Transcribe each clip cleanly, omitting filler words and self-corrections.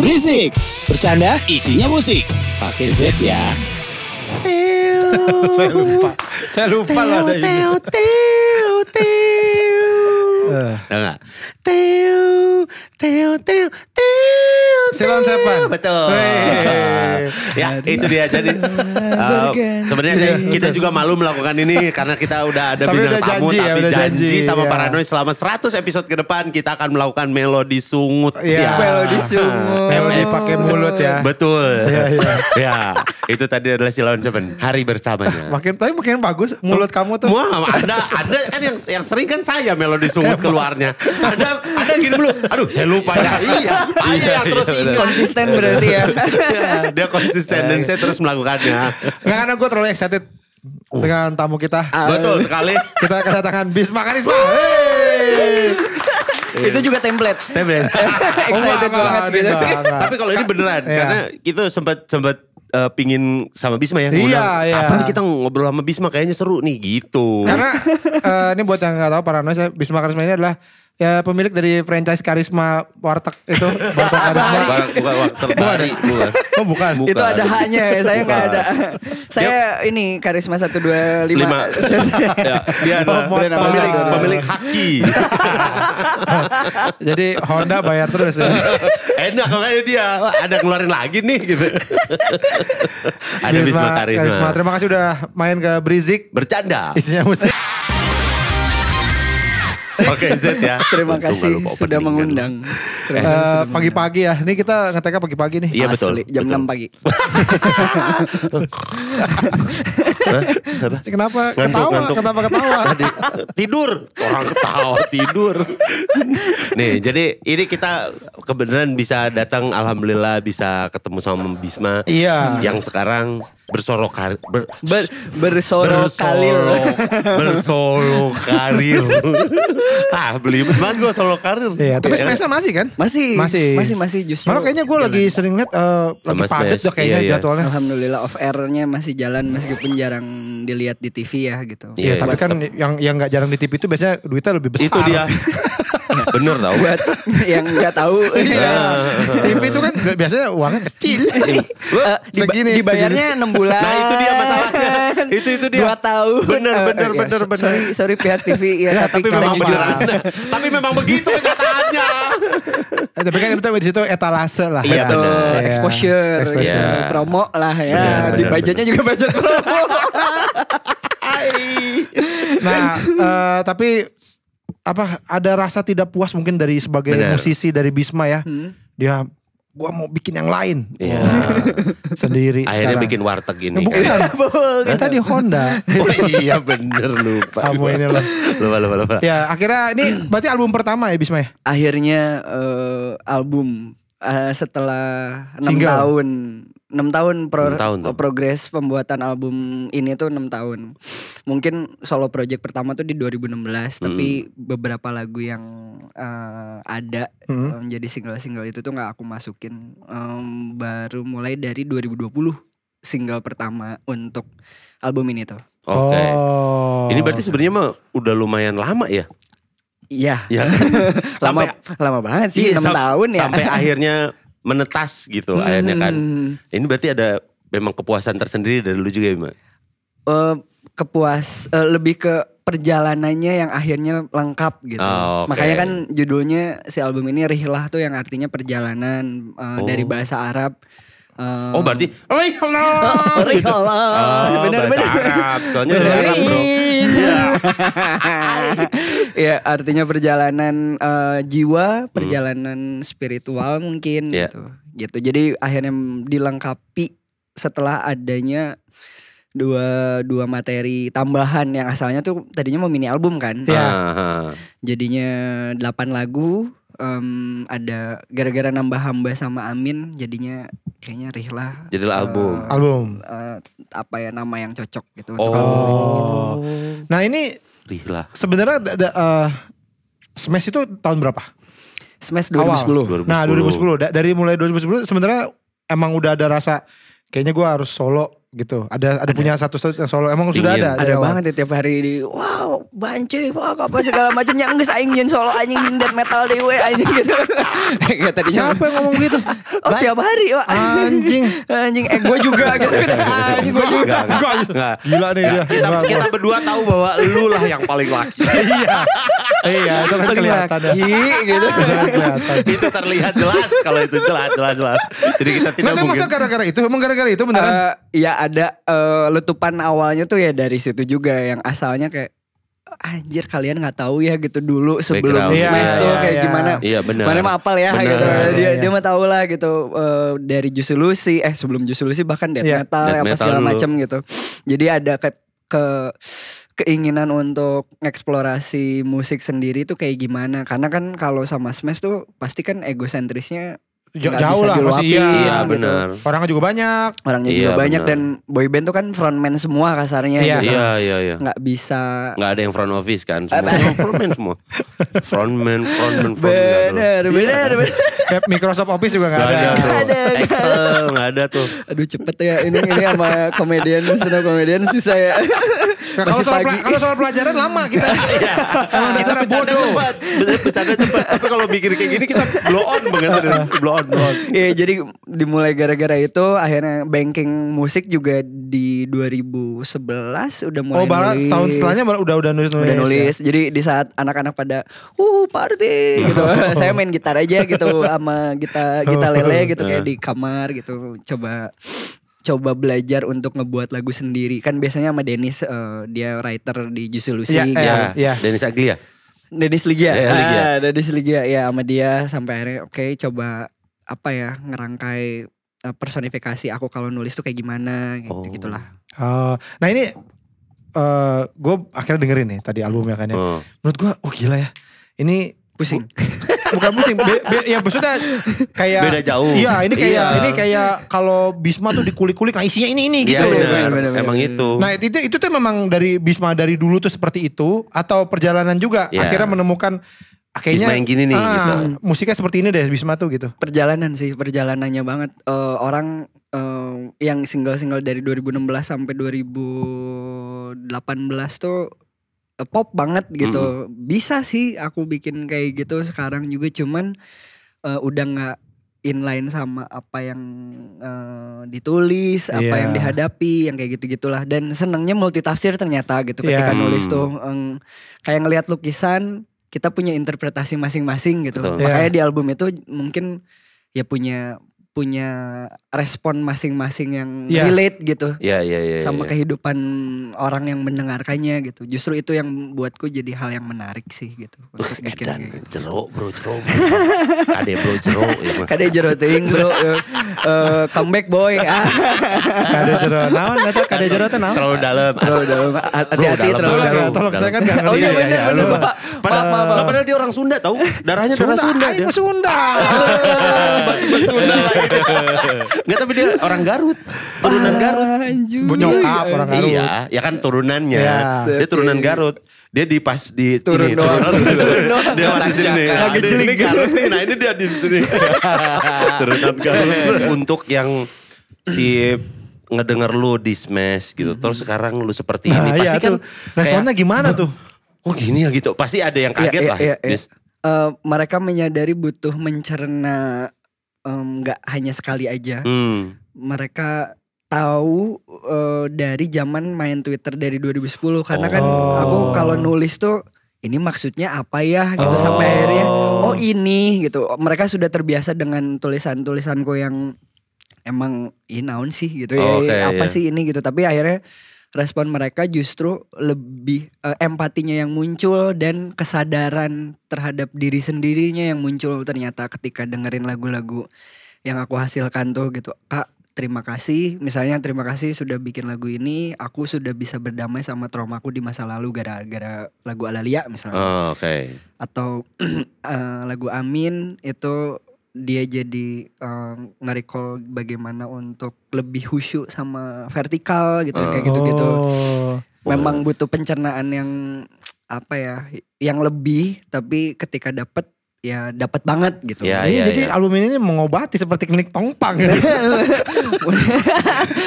Berisik, bercanda, isinya musik. Pakai Z ya. Saya lupa lah ada ini. Enggak. Silon Seven. Betul. Ya itu dia. Jadi sebenarnya kita juga malu melakukan ini karena kita udah ada Tapi bintang udah tamu. janji ya, Tapi udah janji janji, sama ya. Paranoid selama 100 episode ke depan kita akan melakukan melodi sungut. Iya. Melodi sungut. Melodi pakai mulut ya. Betul. Iya, iya. Ya, itu tadi adalah Silon Seven. Hari bersamanya. Makin bagus mulut kamu tuh. Wah, ada kan yang sering kan saya melodi sungut keluarnya. Ada gini dulu. Aduh, saya lupa ya. Iya, saya yang terus ingat. Konsisten berarti ya. Ya, dia konsisten dan saya terus melakukannya. Nggak, karena gue terlalu excited dengan tamu kita. Betul sekali. Kita kedatangan Bisma Karisma. Hey. Itu juga template. Excited banget gitu. Tapi kalau ini beneran, Iya. karena kita sempat pingin sama Bisma ya. Iya, ngundang, iya. Kapan kita ngobrol sama Bisma kayaknya seru nih gitu. Karena ini buat yang nggak tahu Paranoid, Bisma Karisma ini adalah ya pemilik dari franchise Karisma Warteg itu. Warteg Karisma. Bukan waktu bari, bukan. Oh bukan. Itu ada haknya ya, saya nggak Bukan. ada. Saya ini Karisma 125. 5. Ya, dia adalah Brand ambassador. pemilik haki. Jadi Honda bayar terus ya. Enak makanya dia. Wah, ada ngeluarin lagi nih gitu. Ada Bisma Karisma. Terima kasih udah main ke Berisik. Bercanda. Isinya musik. Oke Z ya. Terima kasih Tunggu, lupa sudah opening mengundang. Terima kasih sudah Pagi-pagi ya. Ini kita ngeteknya pagi-pagi nih. Iya betul. Asli, jam betul. 6 pagi. Kenapa Ngantuk. ketawa? Tidur. Orang ketawa tidur. Nih jadi ini kita kebenaran bisa datang. Alhamdulillah bisa ketemu sama Bisma. Iya. Yang sekarang bersorok karir. Bersorok kalir. Bersolo karir. Beli banget gue solo karir. Iya, tapi Ya, Smash masih kan? Masih justru. Malah kayaknya gue lagi sering liat lagi Sama padat Smash. dah kayaknya Iya. jadwalnya. Alhamdulillah off airnya masih jalan meskipun jarang dilihat di TV ya gitu. Iya, Iya, tapi kan yang nggak jarang di TV itu biasanya duitnya lebih besar. Itu dia. Bener tau. Buat yang nggak tahu. Iya. TV itu kan biasanya uangnya kecil. Segini, dibayarnya 6 bulan. Nah itu dia masalahnya. Itu dia. 2 tahun. Bener. Sorry pihak TV ya, Tapi kita memang jujur. beneran. Tapi memang begitu kenyataannya. Tapi kan kita di situ etalase lah. Iya, kan? bener. Iya. Exposure, Iya. promo lah ya. Bener, Di bener, budgetnya juga budget promo. Nah, tapi ada rasa tidak puas mungkin dari sebagai Bener. musisi dari Bisma ya. Dia gua mau bikin yang lain. Iya. Sendiri Akhirnya sekarang. bikin warteg ini. Bukan. Bukan. Tadi Honda. Oh iya bener lupa. Kamu ini loh. Lupa. Ya akhirnya ini berarti album pertama ya Bisma ya? Akhirnya album setelah 6 Single. tahun 6 tahun, 6 tahun tuh. progres pembuatan album ini tuh 6 tahun. Mungkin solo project pertama tuh di 2016, tapi beberapa lagu yang ada jadi single-single itu tuh nggak aku masukin. Baru mulai dari 2020 single pertama untuk album ini tuh. Oke. Oh. Ini berarti sebenarnya mah udah lumayan lama ya? Iya. Ya. lama banget sih, 6 tahun ya. Sampai akhirnya menetas gitu akhirnya kan. Ini berarti ada memang kepuasan tersendiri dari lu juga ya, Mbak? Lebih ke perjalanannya yang akhirnya lengkap gitu. Oh, oke. Makanya kan judulnya si album ini Rihlah tuh yang artinya perjalanan dari bahasa Arab. Oh berarti Rihlah. Rihlah. Oh, Bener. bahasa Arab. Soalnya dari Arab bro. Ya artinya perjalanan jiwa, perjalanan spiritual mungkin Yeah. gitu. Jadi akhirnya dilengkapi setelah adanya dua materi tambahan yang asalnya tuh tadinya mau mini album kan. Iya. Jadinya 8 lagu. Ada gara-gara nambah Hamba sama Amin jadinya kayaknya Rihlah Jadilah album. Album. apa ya nama yang cocok gitu. Oh. Nah ini Rihlah. sebenarnya Smash itu tahun berapa? Smash Awal. 2010. Nah 2010. Dari mulai 2010 sebenarnya emang udah ada rasa kayaknya gue harus solo gitu. Ada punya satu yang solo. Emang sudah Dingin. ada. Ada banget ya tiap hari di wow banci wah apa segala macamnya enggak aing nyen solo anjing death metal dewe anjing gitu. Kayak tadinya Siapa yang ngomong gitu? oh tiap hari Wak. Anjing. Anjing gue juga gitu. Anjing gue juga. Enggak. Gila nih dia. Kita berdua tahu bahwa lu lah yang paling laki. Iya, itu kan Paling kelihatan ya. laki gitu. Kelihatan. Itu terlihat jelas kalau itu jelas. Jadi kita tidak Masa mungkin. gara-gara itu? Emang gara-gara itu beneran? Ya ada letupan awalnya tuh ya dari situ juga yang asalnya kayak anjir kalian nggak tahu ya gitu dulu sebelum Background. Smash Iya, tuh iya, kayak iya. gimana. Iya, benar. Mana mah apal ya Benar. gitu. Iya, Dia mah tahu lah gitu dari Jusulusi sebelum Jusulusi bahkan death Iya, metal death apa metal segala dulu. macam gitu. Jadi ada keinginan untuk eksplorasi musik sendiri tuh kayak gimana. Karena kan kalau sama Smash tuh pasti kan egosentrisnya nggak Jauh bisa lah masih diluapin, iya. Iya gitu. benar. Orangnya juga banyak. Orangnya Iya, juga banyak benar. dan boyband tuh kan frontman semua kasarnya Iya. gitu. Iya. Nggak bisa Nggak ada yang front office kan. Semua frontman semua. Frontman. bener. Kayak Microsoft Office juga gak Nggak ada. ada tuh. Ada. Excel nggak ada tuh. Aduh cepet ya ini sama komedian stand up komedian susah ya. Nah, kalau Masih soal, pagi. kalau soal pelajaran lama kita. Emang Kita dasarnya bercanda bodoh. cepat. Bercanda cepat. Tapi kalau mikir kayak gini kita blow on banget. Blow on. Iya jadi dimulai gara-gara itu akhirnya banking musik juga di 2011 udah mulai Oh, bahkan nulis. setahun setelahnya udah nulis. Udah nulis. Jadi di saat anak-anak pada party gitu. Saya main gitar aja gitu sama gitar lele gitu kayak di kamar gitu. Coba belajar untuk ngebuat lagu sendiri. Kan biasanya sama Dennis dia writer di Jusulusi Iya, gitu. iya. Dennis Aglia. Dennis Ligia. Ya, Ligia. Dennis Ligia ya sama dia sampai akhirnya oke, coba apa ya ngerangkai personifikasi aku kalau nulis tuh kayak gimana gitu gitulah. Nah ini gue akhirnya dengerin nih tadi albumnya kan ya. Menurut gue gila ya. Ini Pusing. Bukan pusing, ya maksudnya kayak Beda jauh. Iya, ini Iya. kayak kalau Bisma tuh dikulik-kulik, nah isinya ini gitu. Iya benar. benar. Emang itu. Nah itu tuh memang dari Bisma dari dulu tuh seperti itu atau perjalanan juga Iya. akhirnya menemukan kayaknya Bisma yang gini nih, gitu. musiknya seperti ini deh Bisma tuh gitu. Perjalanannya banget. Orang yang single-single dari 2016 sampai 2018 tuh pop banget gitu. Bisa sih aku bikin kayak gitu sekarang juga cuman udah nggak inline sama apa yang ditulis, apa Iya. yang dihadapi, yang kayak gitu-gitulah. Dan senangnya multitafsir ternyata gitu ketika Iya. nulis tuh kayak ngelihat lukisan kita punya interpretasi masing-masing gitu. Betul. Makanya Iya. di album itu mungkin ya punya respon masing-masing yang Iya. relate gitu Iya. sama kehidupan orang yang mendengarkannya gitu. Justru itu yang buatku jadi hal yang menarik sih gitu untuk bikin Dan kayak gitu. jeruk bro. Kade bro jeruk. Ya, mah. Kade jero teuing bro. Comeback boy. Kade jero, naon eta kade jero teh naon? Terlalu dalam. Hati-hati Bro, terlalu dalam. dalam. Tolong saya kan gak Oh ngerti. iya ya, benar ya, benar lu. Bapak. Padahal, padahal dia orang Sunda tahu. Darahnya darah Sunda. Aing dia. mah Sunda. Tiba-tiba Sunda lagi. Enggak tapi dia orang Garut. Turunan Garut. Anjir. Nyokap orang Garut. Iya, ya kan turunannya. Iya. Dia turunan Garut. Dia di pas di Turun ini, doang. Turun doang. Dia masih sini. Tanjakan. Nah, ini Garut nih. Nah, ini dia di sini. Turunan Garut. Untuk yang si ngedenger lu di Smash gitu. Terus sekarang lu seperti ini. Nah, Pasti iya kan tuh. Responnya gimana tuh? oh gini ya gitu. Pasti ada yang kaget lah. Iya. Bis. Mereka menyadari butuh mencerna nggak hanya sekali aja. Mereka tahu dari zaman main Twitter dari 2010 karena kan aku kalau nulis tuh ini maksudnya apa ya gitu sampai akhirnya ini gitu. Mereka sudah terbiasa dengan tulisanku yang emang naon sih gitu ya. Oke, apa iya. sih ini gitu. Tapi akhirnya respon mereka justru lebih empatinya yang muncul dan kesadaran terhadap diri sendirinya yang muncul ternyata ketika dengerin lagu-lagu yang aku hasilkan tuh gitu. Kak, terima kasih. Misalnya terima kasih sudah bikin lagu ini. Aku sudah bisa berdamai sama traumaku di masa lalu gara-gara lagu Alalia misalnya. Oke. Atau lagu Amin itu dia jadi nge-recall bagaimana untuk lebih khusyuk sama vertikal gitu kayak gitu-gitu. Memang butuh pencernaan yang apa ya, yang lebih tapi ketika dapet ya dapat banget gitu. Ya, Jadi album ini mengobati seperti klinik tongpang gitu.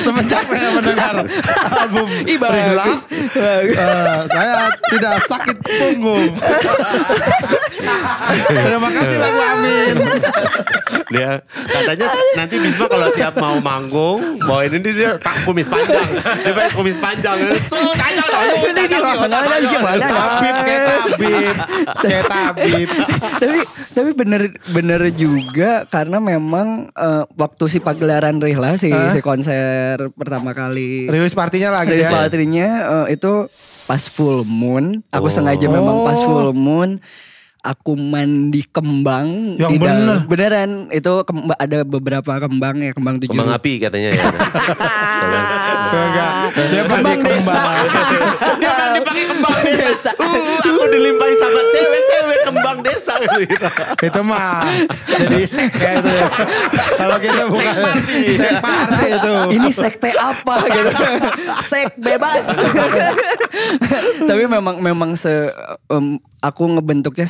Semenjak saya mendengar album Rigla, saya tidak sakit punggung. Terima kasih lagu Amin. Dia katanya nanti Bisma kalau tiap mau manggung bawain ini dia kumis panjang. Dia pakai kumis panjang. Kayak tabib. Tapi bener juga karena memang waktu si pagelaran Rihla si konser pertama kali Rilis partinya lah gitu rilis ya. partinya itu pas full moon. Aku sengaja memang pas full moon. Aku mandi kembang. Yang bener. Beneran itu ada beberapa kembang ya, kembang 7. Kembang api katanya ya. Enggak. Dia mandi kembang. Dia mandi pakai kembang desa. Aku dilimpahi sama cewek-cewek kembang desa gitu. Itu mah jadi sekte itu ya. Kalau kita bukan sek party itu. Ini sekte apa gitu. Sek bebas. Tapi memang aku ngebentuknya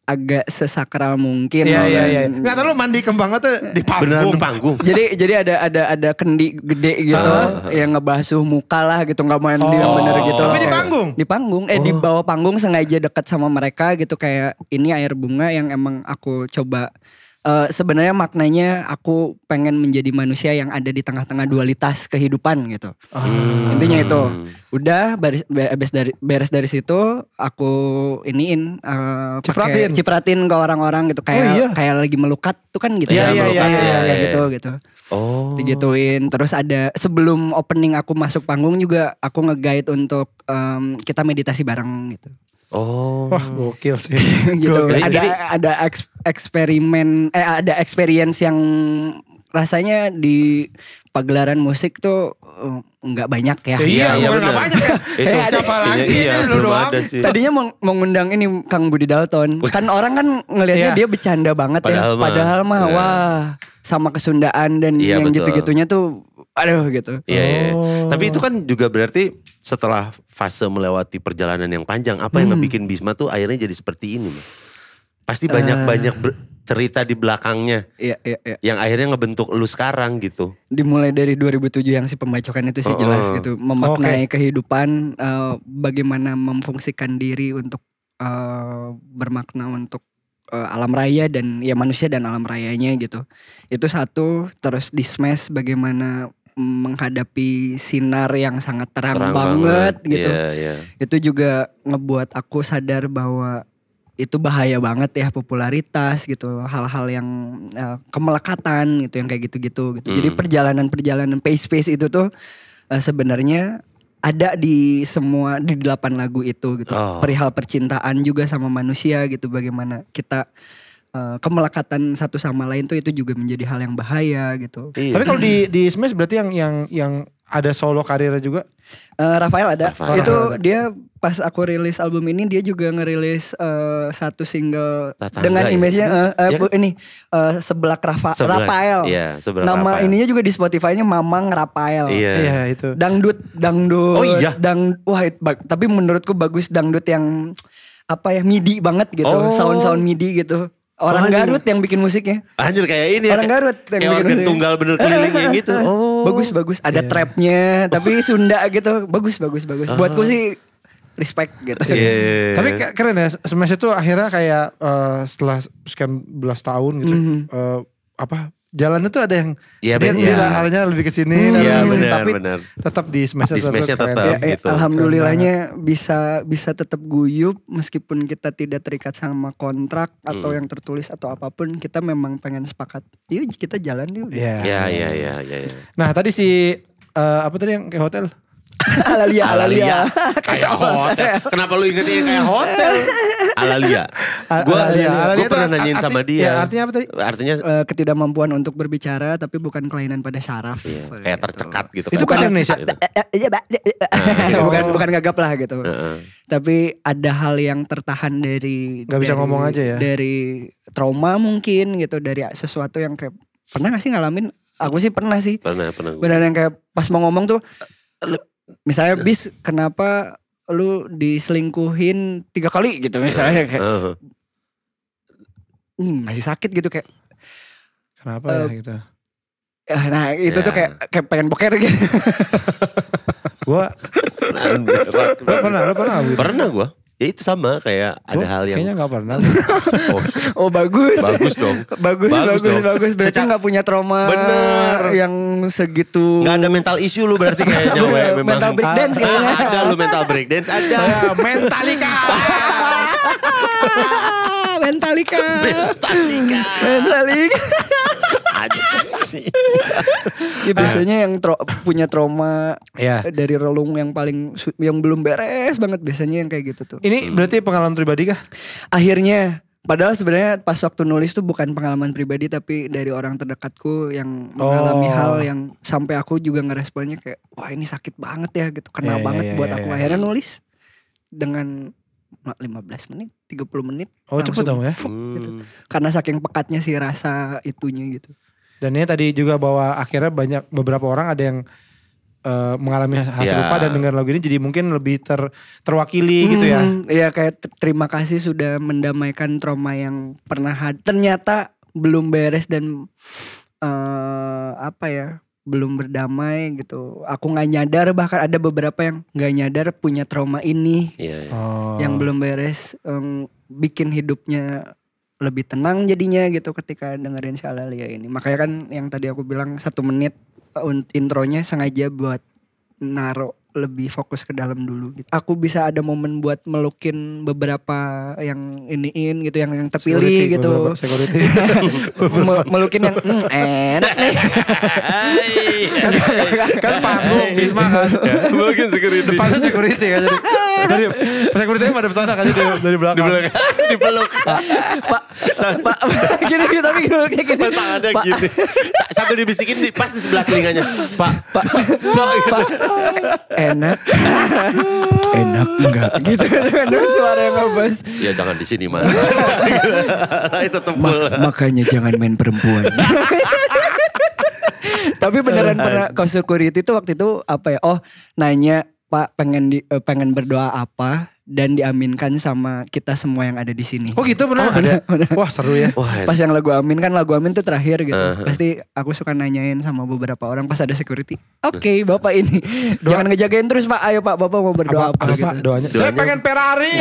agak sesakral mungkin. Iya. Enggak tahu lu mandi kembang itu di Beneran di panggung. panggung. Jadi ada kendi gede gitu yang ngebasuh muka lah gitu, nggak mandi yang bener gitu. Tapi di Kayak panggung? Di panggung, di bawah panggung sengaja dekat sama mereka gitu, kayak ini air bunga yang emang aku coba. Sebenarnya maknanya aku pengen menjadi manusia yang ada di tengah-tengah dualitas kehidupan gitu. Intinya itu. Udah beres dari situ aku iniin cipratin ke orang-orang gitu, kayak kayak lagi melukat tuh kan gitu. Iya. Kayak gitu. Oh. Digituin. Terus ada sebelum opening aku masuk panggung juga aku nge-guide untuk kita meditasi bareng gitu. Oh. Wah, gokil sih. Gitu. Gokil. Ada eksperimen ada experience yang rasanya di pagelaran musik tuh nggak banyak ya. Iya, bukan benar. nggak banyak ya. Itu Siapa lagi? iya, Lu belum doang. ada sih. Tadinya mau ngundang ini Kang Budi Dalton. Kan orang kan ngelihatnya dia bercanda banget Padahal mah wah sama kesundaan dan Iya, yang betul. gitu-gitunya tuh aduh gitu. Iya. Tapi itu kan juga berarti setelah fase melewati perjalanan yang panjang, apa yang ngebikin Bisma tuh akhirnya jadi seperti ini? Pasti banyak cerita di belakangnya. Iya. Yang akhirnya ngebentuk lu sekarang gitu. Dimulai dari 2007 yang si pembacokan itu sih jelas gitu. Memaknai kehidupan, bagaimana memfungsikan diri untuk bermakna untuk alam raya dan ya manusia dan alam rayanya gitu. Itu satu. Terus di Smash bagaimana menghadapi sinar yang sangat terang banget gitu. Iya. Itu juga ngebuat aku sadar bahwa itu bahaya banget ya popularitas gitu, hal-hal yang kemelekatan gitu, yang kayak gitu-gitu gitu. Jadi perjalanan pace itu tuh sebenarnya ada di 8 lagu itu gitu. Perihal percintaan juga sama manusia gitu, bagaimana kita kemelekatan satu sama lain tuh itu juga menjadi hal yang bahaya gitu. Tapi kalau di Smash berarti yang ada solo karirnya juga? Rafael ada. Rafael Itu ada. dia pas aku rilis album ini dia juga ngerilis satu single Tetangga dengan ya? image-nya Ya kan? Seblak Seblak, Rafael. iya, Seblak Nama Rafael. ininya juga di Spotify-nya Mamang Rafael. Iya. Itu. Dangdut. Oh iya? Tapi menurutku bagus dangdut yang apa ya, MIDI banget gitu. Sound MIDI gitu. Orang Garut yang bikin musiknya. Anjir kayak ini Orang Garut yang kayak bikin organ musik. tunggal bener keliling kayak gitu. Bagus. Ada trapnya tapi Sunda gitu. Bagus. Buatku sih respect gitu. Iya. Tapi keren ya, Smash itu akhirnya kayak setelah sekian belas tahun gitu. Jalannya tuh ada yang Iya, dia halnya lebih ke sini Iya, tapi benar. tetap di Smash Di Smash-nya keren. tetap. Ya, gitu. alhamdulillahnya bisa tetap guyup meskipun kita tidak terikat sama kontrak atau yang tertulis atau apapun, kita memang pengen sepakat. Yuk kita jalan yuk. Iya. Iya. Nah tadi si apa tadi yang kayak hotel? Alalia. Kayak hotel. Kenapa lu ingetnya kayak hotel? Alalia. Gue Alalia pernah tuh nanyain sama dia. Ya, artinya apa tadi? Artinya Ketidakmampuan untuk berbicara tapi bukan kelainan pada syaraf. kayak tercekat gitu. Itu kan. bahasa Indonesia. bukan gagap lah gitu. Tapi ada hal yang tertahan Gak bisa ngomong aja ya. Dari trauma mungkin gitu, dari sesuatu yang kayak pernah gak sih ngalamin? Aku sih pernah sih. Pernah. Benar yang kayak pas mau ngomong tuh, misalnya Bis kenapa lu diselingkuhin 3 kali gitu misalnya kayak. masih sakit gitu kayak. Kenapa ya gitu? Nah itu tuh kayak pengen boker gitu. Gue pernah gitu? Pernah gue. Ya itu sama kayak ada hal yang. Kayaknya gak pernah. Oh bagus. Bagus dong. Bagus. Berarti gak punya trauma. Bener. Yang segitu. Gak ada mental issue lu berarti kayaknya. Memang. Mental breakdance kayaknya. Ada lu mental breakdance ada. Saya Mentalika. Mentalika. Ya biasanya yang punya trauma dari relung yang paling yang belum beres banget biasanya yang kayak gitu tuh. Ini berarti pengalaman pribadi kah? Akhirnya, padahal sebenarnya pas waktu nulis tuh bukan pengalaman pribadi tapi dari orang terdekatku yang mengalami hal yang sampai aku juga ngeresponnya kayak wah ini sakit banget ya gitu, kena banget buat aku. Akhirnya nulis dengan 15 menit, 30 menit. Oh cepet dong ya. Gitu. Karena saking pekatnya sih rasa itunya gitu. Dan ini tadi juga bahwa akhirnya beberapa orang ada yang mengalami hal serupa dan dengar lagu ini jadi mungkin lebih terwakili gitu ya. Iya kayak terima kasih sudah mendamaikan trauma yang pernah ternyata belum beres dan belum berdamai gitu. Aku nggak nyadar, bahkan ada beberapa yang nggak nyadar punya trauma ini yang belum beres, bikin hidupnya lebih tenang jadinya gitu ketika dengerin si Alalia ini. Makanya kan yang tadi aku bilang 1 menit intronya sengaja buat naro lebih fokus ke dalam dulu gitu. Aku bisa ada momen buat melukin beberapa yang iniin gitu, yang terpilih security, gitu. Melukin yang enak nih. kan panggung Bisma kan. Melukin security. Depannya security kan. Dari security pada pesona kan dari belakang. Dipeluk. Pak gini tapi gini. Tangannya gini. Sambil dibisikin pas di sebelah telinganya. Pak. Enak enggak gitu kan suara yang ngebas. Ya jangan di sini Mas. Itu tebel. Makanya jangan main perempuan. Tapi beneran pernah ke security itu waktu itu apa ya? Oh, nanya Pak pengen berdoa apa dan diaminkan sama kita semua yang ada di sini. Oh gitu benar. Ada. Wah seru ya. Pas yang lagu amin tuh terakhir gitu. Pasti aku suka nanyain sama beberapa orang pas ada security. Oke, Bapak ini jangan ngejagain terus Pak. Ayo Pak, Bapak mau berdoa apa gitu. Pak doanya? Saya pengen Ferrari.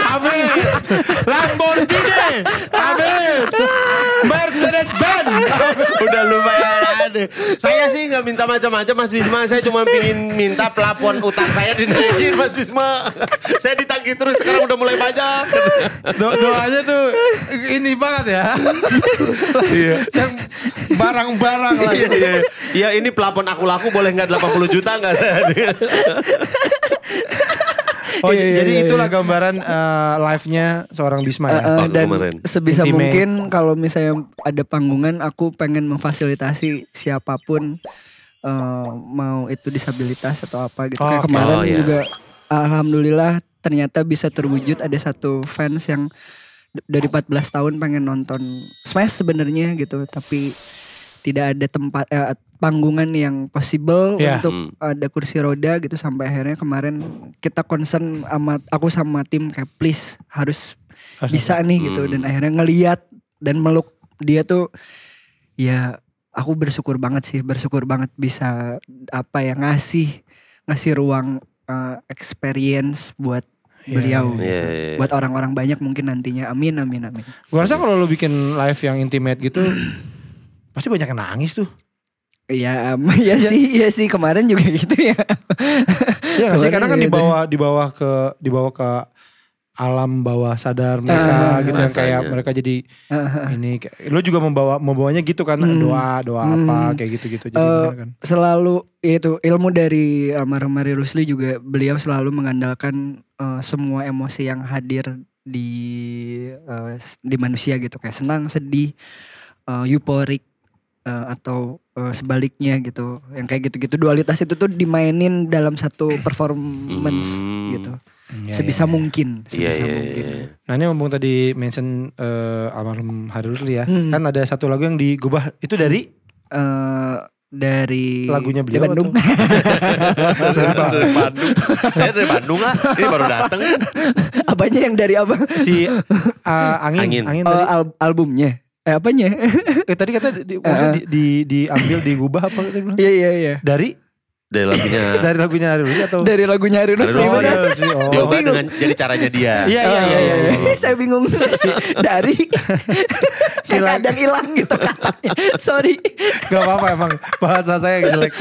Amin. Lamborghini. Amin. Mercedes Benz. Udah lumayan ada. Saya sih gak minta macam-macam Mas Bisma. Saya cuma ingin minta pelapon utang saya dinaikin Mas Bisma. Saya ditagih terus sekarang udah mulai banyak. Doanya tuh ini banget ya. Yang barang-barang lah. Iya ini pelapon aku laku boleh gak 80 juta gak saya? Oh jadi itulah gambaran live-nya seorang Bisma ya. Dan sebisa mungkin kalau misalnya ada panggungan aku pengen memfasilitasi siapapun mau itu disabilitas atau apa gitu. Kayak kemarin juga alhamdulillah ternyata bisa terwujud, ada satu fans yang dari 14 tahun pengen nonton Smash sebenarnya gitu, tapi tidak ada tempat panggungan yang possible untuk ada kursi roda gitu, sampai akhirnya kemarin kita concern aku sama tim kayak please harus bisa nih gitu, dan akhirnya ngeliat dan meluk dia tuh ya aku bersyukur banget bisa ngasih ruang experience buat beliau gitu. Buat orang-orang banyak mungkin nantinya. Amin. Gue rasa kalau lu bikin live yang intimate gitu pasti banyak yang nangis tuh. Iya sih kemarin juga gitu ya. Iya sih, karena kan dibawa ke alam bawah sadar mereka gitu, yang kayak mereka jadi ini lu juga membawanya gitu kan, doa apa kayak gitu jadi kan. Selalu itu ilmu dari almarhum Mari Rusli juga, beliau selalu mengandalkan semua emosi yang hadir di manusia gitu, kayak senang, sedih, euforik atau sebaliknya gitu, yang kayak gitu-gitu dualitas itu tuh dimainin dalam satu performance gitu. Sebisa mungkin. Nah ini ngomong tadi mention almarhum Hari Rusli ya, kan ada satu lagu yang digubah itu dari Dari Lagunya beliau Bandung. Dari Bandung. Saya dari Bandung lah. Ini baru datang. Apanya yang dari apa? Si angin Angin. tadi. Albumnya. Apanya? Tadi kata diambil digubah apa tadi bilang? Iya. Dari lagunya Hari Rusli atau Dari lagunya Hari Rusli. Hari Rusli. Bener. Hari Rusli, oh. Diubah dengan jadi caranya dia. Iya. Saya bingung dari kadang hilang gitu katanya. Sorry. Gak apa-apa emang bahasa saya yang jelek.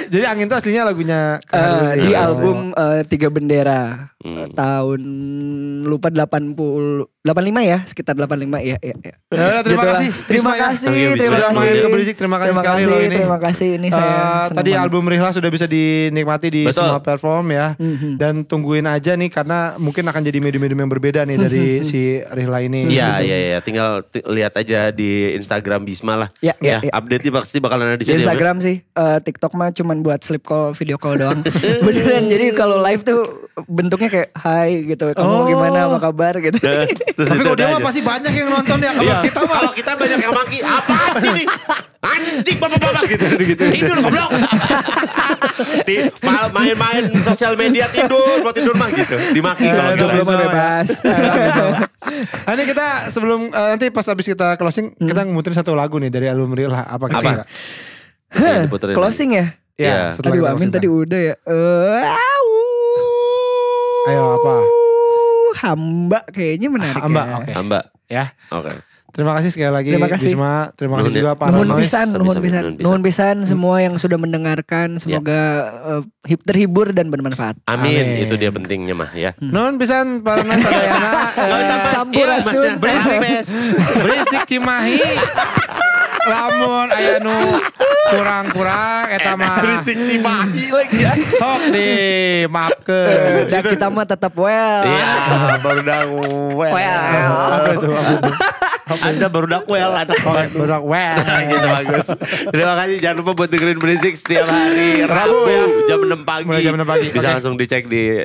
Jadi Angin itu aslinya lagunya Hari Rusli. Di album Tiga Bendera tahun lupa 85 ya, sekitar 85 ya. Ya, terima kasih. Terima Bisma, ya. kasih. Sudah main ke Berisik. Terima kasih sekali loh ini. Terima kasih ini saya. Tadi album Rihla sudah bisa dinikmati di Betul. semua platform ya. Dan tungguin aja nih karena mungkin akan jadi medium-medium yang berbeda nih dari si Rihla ini. Iya. Tinggal lihat aja di Instagram Bisma lah. Ya. Update-nya pasti bakalan ada di Di sini. Instagram sih, TikTok mah cuman buat sleep call, video call doang. Beneran, jadi kalau live tuh bentuknya kayak hai gitu. Kamu gimana, apa kabar gitu. Terus Tapi itu kalau dia udah mah aja. pasti banyak yang nonton ya. Kalau Iya. kalau kita banyak yang maki, apaan sih nih? Anjing bapak-bapak gitu. Tidur goblok. Main-main sosial media tidur, mau tidur mah gitu. Dimaki kalau Jomblo gitu. mah bebas. Ini kita sebelum nanti pas habis kita closing kita ngemuterin satu lagu nih dari album Rihla. Apa kita Apa? enggak? Iya, diputerin. Closing ya? Iya. setelah Aduh kita Amin closing tadi udah ya. Ayo apa? Hamba kayaknya menarik Hamba, ya. oke. Hamba. Ya. Oke. Terima kasih sekali lagi Terima kasih. Bisma. Terima kasih Nuhun juga ya. para Nuhun noise. pisan, nuhun pisan semua yang sudah mendengarkan, semoga terhibur dan bermanfaat. Amin. Itu dia pentingnya mah ya. Nuhun pisan para noise sadayana. Sampurasun. Berisik Cimahi. Lamun aya nu kurang-kurang eta mah. Berisik Cimahi lagi ya. Sok dimaafkeun. Dan kita mah tetap well. Iya, baru dah well. Apa itu? Anda baru dah well anak Baru well. gitu bagus. Terima kasih, jangan lupa buat dengerin Berisik setiap hari Rabu ya. jam 6 pagi. Mulai jam 6 pagi. Bisa Oke. langsung dicek di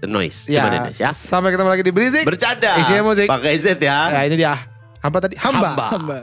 Noise. Cuma di Noise ya. Sampai ketemu lagi di Berisik. Bercanda. Isinya musik. Pakai Z ya. Ya ini dia. Hamba tadi. Hamba. Hamba. Hamba.